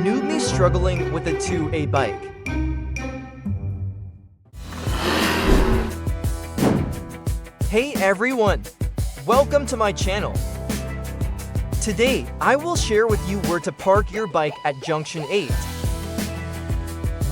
New me struggling with a 2A bike. Hey everyone! Welcome to my channel. Today, I will share with you where to park your bike at Junction 8.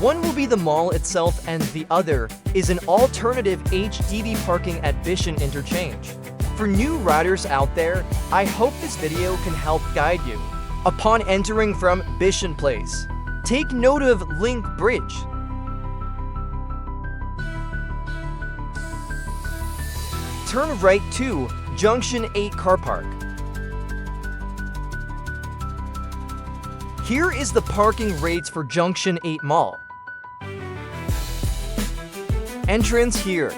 One will be the mall itself and the other is an alternative HDB parking at Bishan interchange. For new riders out there, I hope this video can help guide you. Upon entering from Bishan Place, take note of Link Bridge. Turn right to Junction 8 car park. Here is the parking rates for Junction 8 Mall. Entrance here.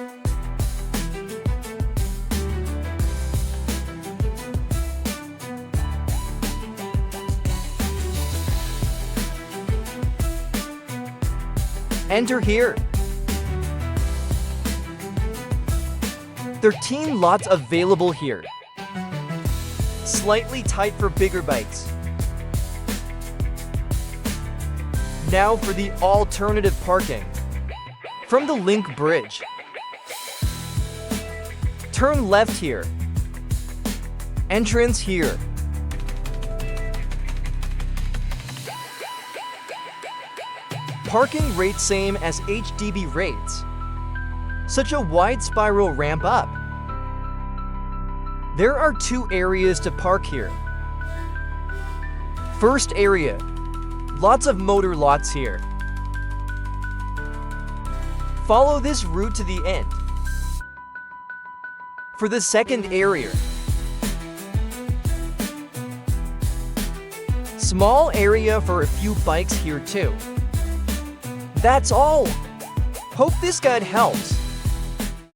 Enter here. 13 lots available here. Slightly tight for bigger bikes. Now for the alternative parking. From the Link Bridge, turn left here. Entrance here. Parking rate same as HDB rates. Such a wide spiral ramp up. There are two areas to park here. First area, lots of motor lots here. Follow this route to the end. For the second area, small area for a few bikes here too. That's all. Hope this guide helps.